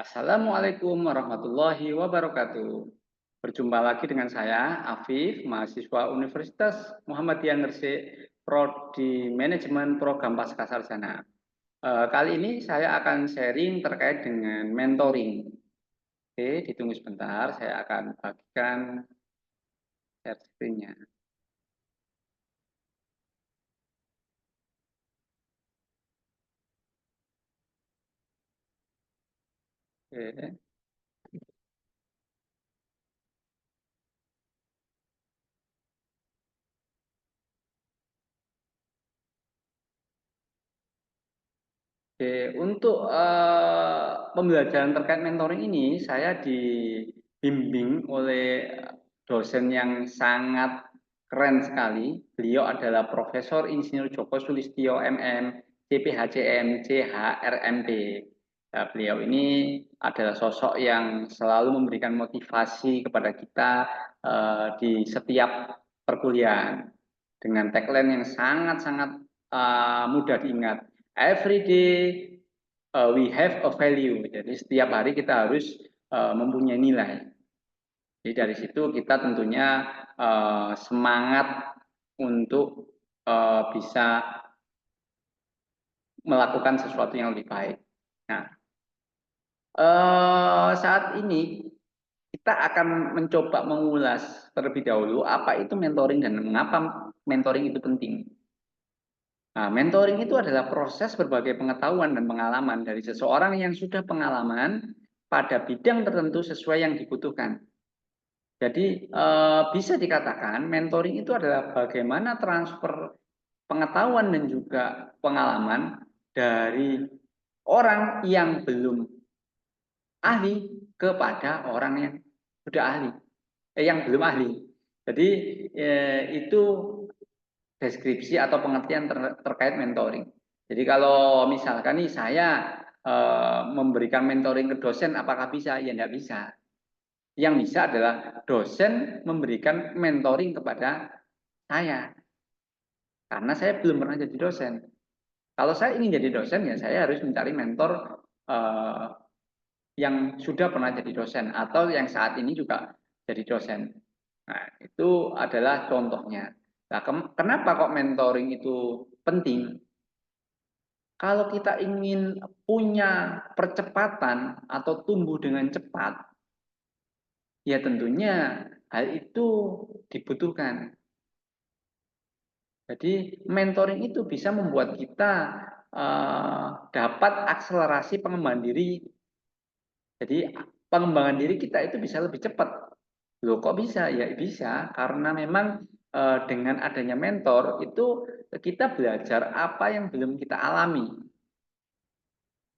Assalamualaikum warahmatullahi wabarakatuh. Berjumpa lagi dengan saya, Afif, mahasiswa Universitas Muhammadiyah Gresik, Prodi Manajemen Program Pascasarjana. Kali ini saya akan sharing terkait dengan mentoring. Oke, ditunggu sebentar, saya akan bagikan share screen-nya. Oke. Oke, untuk pembelajaran terkait mentoring ini, saya dibimbing oleh dosen yang sangat keren sekali. Beliau adalah Profesor Insinyur Joko Sulistyo MM, CPHCM, CHRMP. Nah, beliau ini adalah sosok yang selalu memberikan motivasi kepada kita di setiap perkuliahan dengan tagline yang sangat-sangat mudah diingat. Every day we have a value. Jadi setiap hari kita harus mempunyai nilai. Jadi dari situ kita tentunya semangat untuk bisa melakukan sesuatu yang lebih baik. Nah, saat ini kita akan mencoba mengulas terlebih dahulu apa itu mentoring dan mengapa mentoring itu penting. Nah, mentoring itu adalah proses berbagai pengetahuan dan pengalaman dari seseorang yang sudah pengalaman pada bidang tertentu sesuai yang dibutuhkan. Jadi bisa dikatakan mentoring itu adalah bagaimana transfer pengetahuan dan juga pengalaman dari orang yang belum ahli kepada orang yang sudah ahli, yang belum ahli. Jadi itu deskripsi atau pengertian terkait mentoring. Jadi kalau misalkan nih saya memberikan mentoring ke dosen, apakah bisa? Ya tidak bisa. Yang bisa adalah dosen memberikan mentoring kepada saya, karena saya belum pernah jadi dosen. Kalau saya ingin jadi dosen, ya saya harus mencari mentor eh, yang sudah pernah jadi dosen atau yang saat ini juga jadi dosen. Nah, itu adalah contohnya. Nah, kenapa kok mentoring itu penting? Kalau kita ingin punya percepatan atau tumbuh dengan cepat, ya tentunya hal itu dibutuhkan. Jadi mentoring itu bisa membuat kita dapat akselerasi pengembangan diri. Jadi pengembangan diri kita itu bisa lebih cepat. Loh kok bisa? Ya bisa, karena memang dengan adanya mentor itu kita belajar apa yang belum kita alami.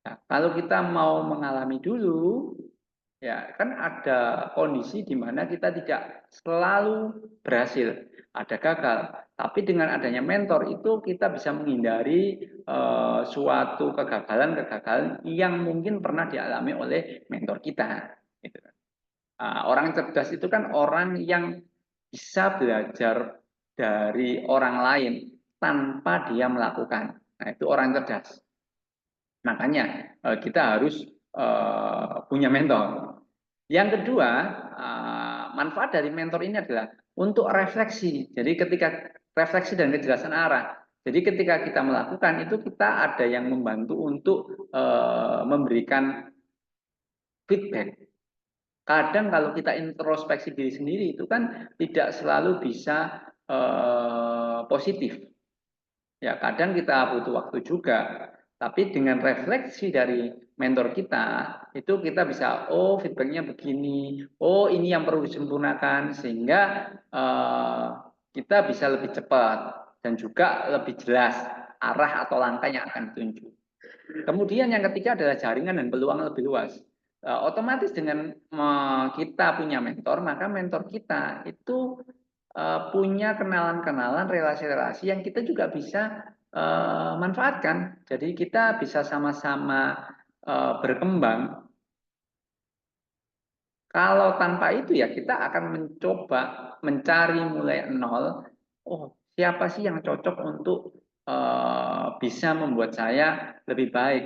Nah, kalau kita mau mengalami dulu, ya kan ada kondisi di mana kita tidak selalu berhasil, ada gagal. Tapi dengan adanya mentor itu kita bisa menghindari suatu kegagalan-kegagalan yang mungkin pernah dialami oleh mentor kita. Gitu. Orang cerdas itu kan orang yang bisa belajar dari orang lain tanpa dia melakukan. Nah, itu orang cerdas. Makanya kita harus punya mentor. Yang kedua, manfaat dari mentor ini adalah untuk refleksi. Jadi ketika refleksi dan kejelasan arah. Jadi ketika kita melakukan itu kita ada yang membantu untuk memberikan feedback. Kadang kalau kita introspeksi diri sendiri itu kan tidak selalu bisa positif. Ya, kadang kita butuh waktu juga. Tapi dengan refleksi dari mentor kita, itu kita bisa, oh feedbacknya begini, oh ini yang perlu disempurnakan, sehingga kita bisa lebih cepat dan juga lebih jelas arah atau langkah yang akan ditunjuk. Kemudian yang ketiga adalah jaringan dan peluang lebih luas. Otomatis dengan kita punya mentor, maka mentor kita itu punya kenalan-kenalan, relasi-relasi yang kita juga bisa manfaatkan. Jadi kita bisa sama-sama berkembang. Kalau tanpa itu ya kita akan mencoba mencari mulai nol. Oh, siapa sih yang cocok untuk bisa membuat saya lebih baik?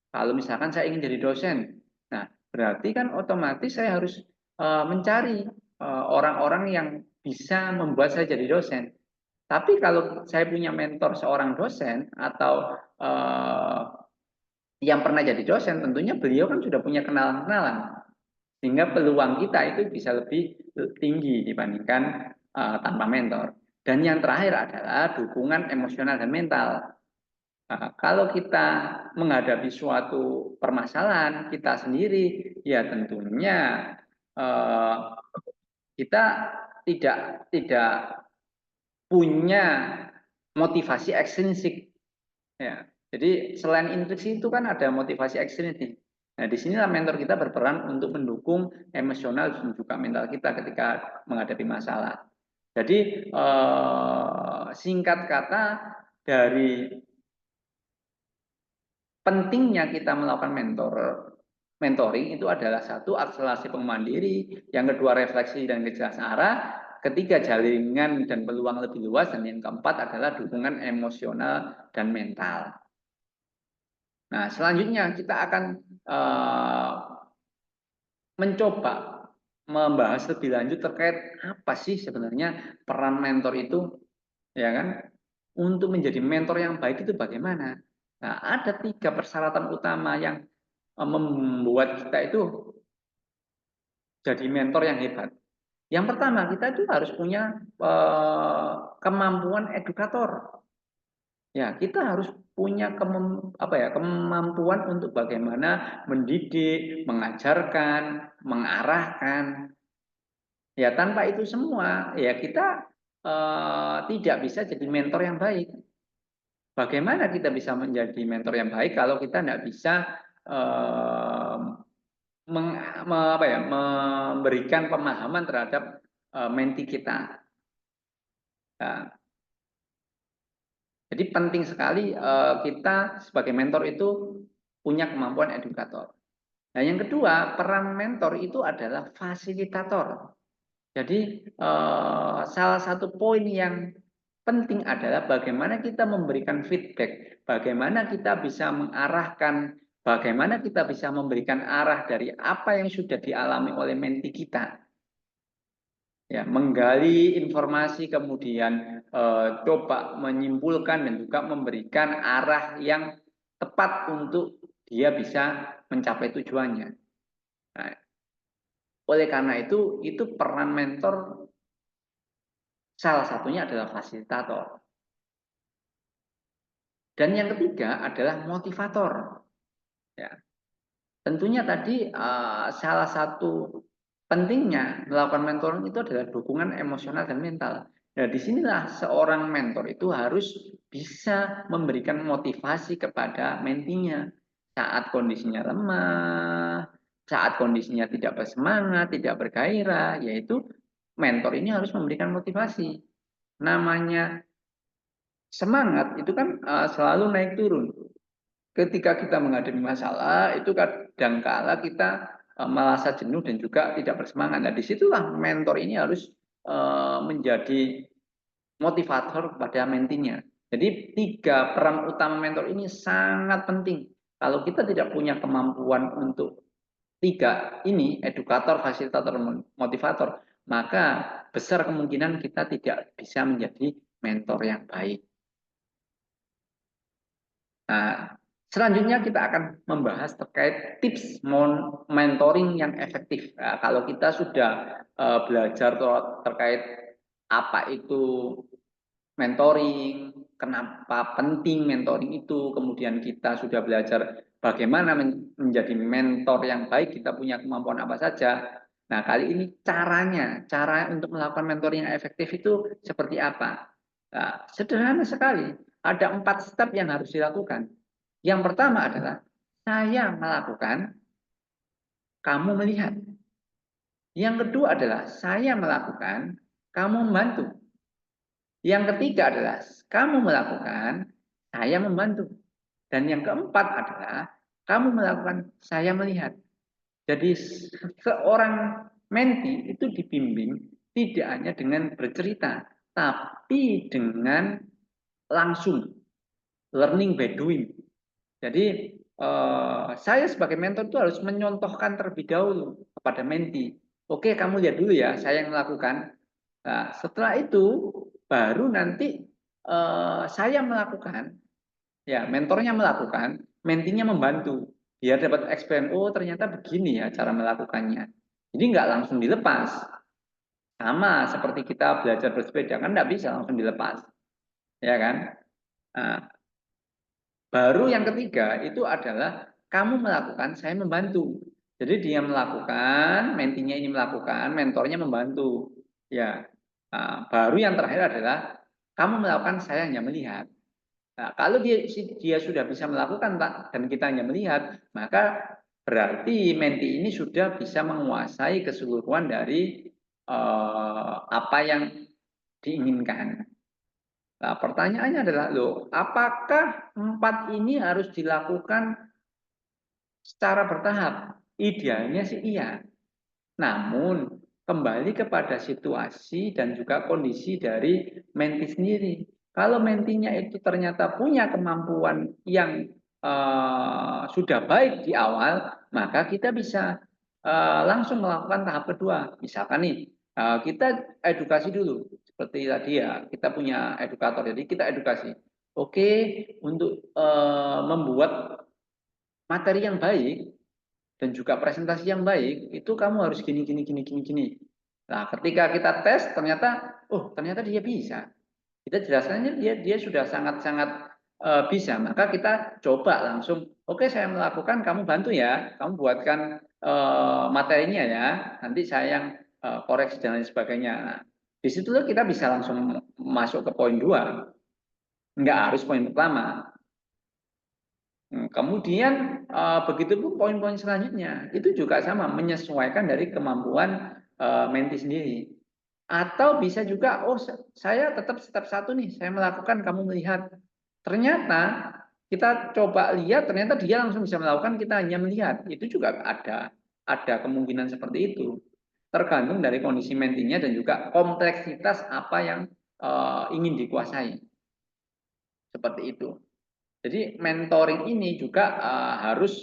Kalau misalkan saya ingin jadi dosen, nah berarti kan otomatis saya harus mencari orang-orang yang bisa membuat saya jadi dosen. Tapi kalau saya punya mentor seorang dosen atau yang pernah jadi dosen, tentunya beliau kan sudah punya kenalan-kenalan, sehingga peluang kita itu bisa lebih tinggi dibandingkan tanpa mentor. Dan yang terakhir adalah dukungan emosional dan mental. Kalau kita menghadapi suatu permasalahan kita sendiri, ya tentunya uh, kita tidak punya motivasi ekstrinsik. Ya. Jadi selain intrinsik itu kan ada motivasi ekstrinsik. Nah, disinilah mentor kita berperan untuk mendukung emosional dan juga mental kita ketika menghadapi masalah. Jadi singkat kata, dari pentingnya kita melakukan mentoring itu adalah satu, akselerasi pengembangan diri, yang kedua refleksi dan kejelasan arah, ketiga jaringan dan peluang lebih luas, dan yang keempat adalah dukungan emosional dan mental. Nah, selanjutnya kita akan mencoba membahas lebih lanjut terkait apa sih sebenarnya peran mentor itu, ya kan? Untuk menjadi mentor yang baik itu bagaimana? Nah, ada 3 persyaratan utama yang membuat kita itu jadi mentor yang hebat. Yang pertama, kita itu harus punya kemampuan edukator. Ya, kita harus punya kemampuan untuk bagaimana mendidik, mengajarkan, mengarahkan. Ya, tanpa itu semua, ya kita tidak bisa jadi mentor yang baik. Bagaimana kita bisa menjadi mentor yang baik kalau kita tidak bisa eh, memberikan pemahaman terhadap menti kita. Nah, jadi penting sekali kita sebagai mentor itu punya kemampuan edukator. Nah, yang kedua, peran mentor itu adalah fasilitator. Jadi salah satu poin yang penting adalah bagaimana kita memberikan feedback, bagaimana kita bisa mengarahkan, bagaimana kita bisa memberikan arah dari apa yang sudah dialami oleh menti kita. Ya, menggali informasi, kemudian coba menyimpulkan dan juga memberikan arah yang tepat untuk dia bisa mencapai tujuannya. Nah, oleh karena itu peran mentor salah satunya adalah fasilitator. Dan yang ketiga adalah motivator. Ya, tentunya tadi salah satu pentingnya melakukan mentoring itu adalah dukungan emosional dan mental. Nah, disinilah seorang mentor itu harus bisa memberikan motivasi kepada mentinya saat kondisinya lemah, saat kondisinya tidak bersemangat, tidak bergairah, yaitu mentor ini harus memberikan motivasi. Namanya semangat itu kan selalu naik turun. Ketika kita menghadapi masalah, itu kadangkala kita merasa jenuh dan juga tidak bersemangat. Nah, disitulah mentor ini harus menjadi motivator kepada mentinya. Jadi 3 peran utama mentor ini sangat penting. Kalau kita tidak punya kemampuan untuk 3 ini, edukator, fasilitator, motivator, maka besar kemungkinan kita tidak bisa menjadi mentor yang baik. Nah, selanjutnya kita akan membahas terkait tips mentoring yang efektif. Nah, kalau kita sudah belajar terkait apa itu mentoring, kenapa penting mentoring itu, kemudian kita sudah belajar bagaimana menjadi mentor yang baik, kita punya kemampuan apa saja. Nah, kali ini cara untuk melakukan mentoring yang efektif itu seperti apa? Nah, sederhana sekali, ada 4 step yang harus dilakukan. Yang pertama adalah saya melakukan, kamu melihat. Yang kedua adalah saya melakukan, kamu membantu. Yang ketiga adalah kamu melakukan, saya membantu. Dan yang keempat adalah kamu melakukan, saya melihat. Jadi seorang menti itu dibimbing tidak hanya dengan bercerita, tapi dengan langsung learning by doing. Jadi saya sebagai mentor itu harus menyontohkan terlebih dahulu kepada menti. Oke, kamu lihat dulu ya, saya yang melakukan. Nah, setelah itu baru nanti saya melakukan, ya mentornya melakukan, mentinya membantu. Biar dapat experience, oh ternyata begini ya cara melakukannya. Jadi nggak langsung dilepas. Sama seperti kita belajar bersepeda, kan nggak bisa langsung dilepas. Ya kan? Nah, baru yang ketiga itu adalah kamu melakukan, saya membantu. Jadi dia melakukan, mentinya ini melakukan, mentornya membantu. Ya, nah, baru yang terakhir adalah kamu melakukan, saya hanya melihat. Nah, kalau dia sudah bisa melakukan Pak dan kita hanya melihat, maka berarti menti ini sudah bisa menguasai keseluruhan dari apa yang diinginkan. Nah, pertanyaannya adalah, loh, apakah empat ini harus dilakukan secara bertahap? Idealnya sih iya. Namun, kembali kepada situasi dan juga kondisi dari menti sendiri. Kalau mentinya itu ternyata punya kemampuan yang sudah baik di awal, maka kita bisa langsung melakukan tahap kedua. Misalkan nih, kita edukasi dulu. Seperti tadi ya, kita punya edukator, jadi kita edukasi. Oke, untuk membuat materi yang baik, dan juga presentasi yang baik, itu kamu harus gini gini gini gini gini. Nah, ketika kita tes ternyata ternyata dia bisa. Kita jelaskannya dia sudah sangat-sangat bisa, maka kita coba langsung, oke saya melakukan, kamu bantu ya, kamu buatkan materinya ya, nanti saya yang koreksi dan lain sebagainya. Nah, disitulah kita bisa langsung masuk ke poin dua, nggak harus poin pertama. Kemudian begitu pun poin-poin selanjutnya itu juga sama, menyesuaikan dari kemampuan menti sendiri. Atau bisa juga, saya tetap step satu nih, saya melakukan, kamu melihat. Ternyata kita coba lihat, ternyata dia langsung bisa melakukan, kita hanya melihat. Itu juga ada kemungkinan seperti itu. Tergantung dari kondisi mentinya dan juga kompleksitas apa yang ingin dikuasai. Seperti itu. Jadi mentoring ini juga harus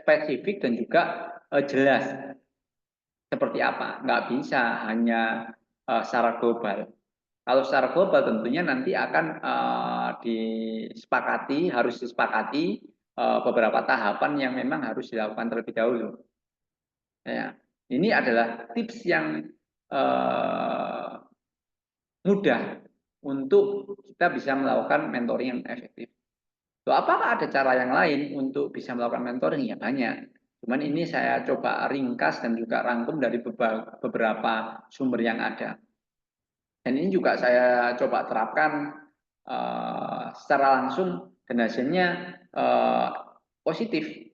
spesifik dan juga jelas seperti apa. Nggak bisa hanya secara global. Kalau secara global tentunya nanti akan harus disepakati beberapa tahapan yang memang harus dilakukan terlebih dahulu. Ya, ini adalah tips yang mudah untuk kita bisa melakukan mentoring yang efektif. Loh, apakah ada cara yang lain untuk bisa melakukan mentoring? Ya banyak. Cuman ini saya coba ringkas dan juga rangkum dari beberapa sumber yang ada. Dan ini juga saya coba terapkan secara langsung dan hasilnya positif.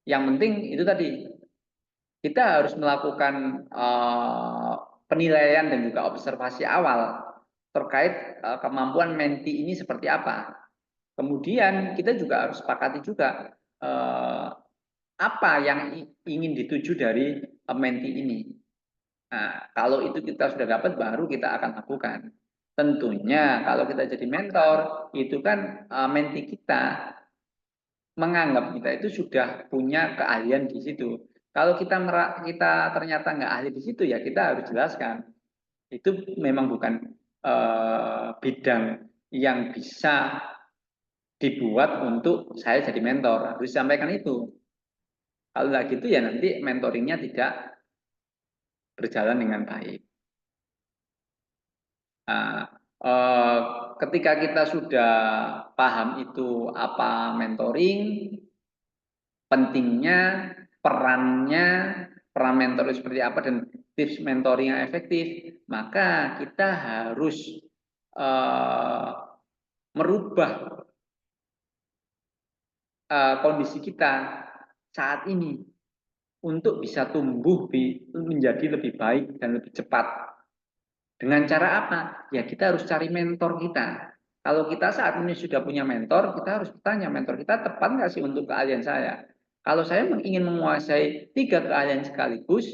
Yang penting itu tadi, kita harus melakukan penilaian dan juga observasi awal terkait kemampuan menti ini seperti apa. Kemudian kita juga harus sepakati juga apa yang ingin dituju dari menti ini. Nah, kalau itu kita sudah dapat, baru kita akan lakukan. Tentunya kalau kita jadi mentor, itu kan menti kita menganggap kita itu sudah punya keahlian di situ. Kalau kita ternyata nggak ahli di situ, ya kita harus jelaskan. Itu memang bukan bidang yang bisa dibuat untuk saya jadi mentor. Harus disampaikan itu. Kalau nggak gitu ya nanti mentoringnya tidak berjalan dengan baik. Nah, ketika kita sudah paham itu apa mentoring, pentingnya, perannya, peran mentor itu seperti apa dan tips mentoring yang efektif, maka kita harus merubah kondisi kita saat ini untuk bisa tumbuh menjadi lebih baik dan lebih cepat. Dengan cara apa? Ya kita harus cari mentor kita. Kalau kita saat ini sudah punya mentor, kita harus bertanya, mentor kita tepat nggak sih untuk keahlian saya? Kalau saya ingin menguasai 3 keahlian sekaligus,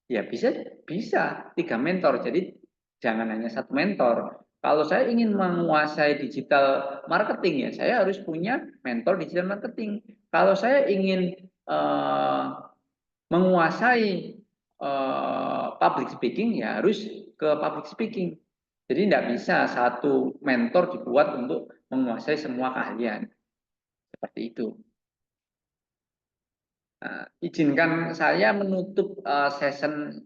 ya bisa 3 mentor. Jadi jangan hanya 1 mentor. Kalau saya ingin menguasai digital marketing, ya saya harus punya mentor digital marketing. Kalau saya ingin menguasai public speaking, ya harus ke public speaking. Jadi tidak bisa satu mentor dibuat untuk menguasai semua keahlian. Seperti itu. Nah, izinkan saya menutup session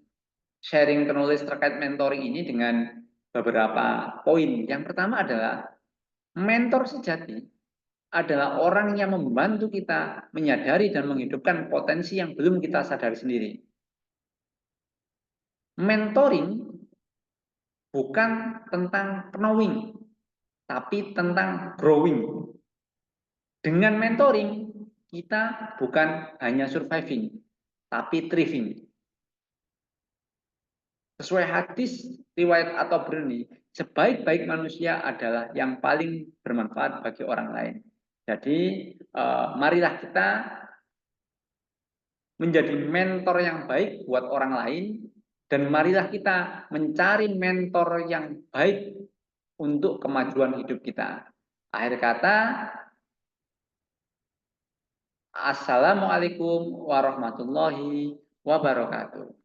sharing knowledge terkait mentoring ini dengan beberapa poin. Yang pertama adalah mentor sejati adalah orang yang membantu kita menyadari dan menghidupkan potensi yang belum kita sadari sendiri. Mentoring bukan tentang knowing, tapi tentang growing. Dengan mentoring, kita bukan hanya surviving, tapi thriving. Sesuai hadis, riwayat atau berani, sebaik-baik manusia adalah yang paling bermanfaat bagi orang lain. Jadi, marilah kita menjadi mentor yang baik buat orang lain, dan marilah kita mencari mentor yang baik untuk kemajuan hidup kita. Akhir kata, assalamualaikum warahmatullahi wabarakatuh.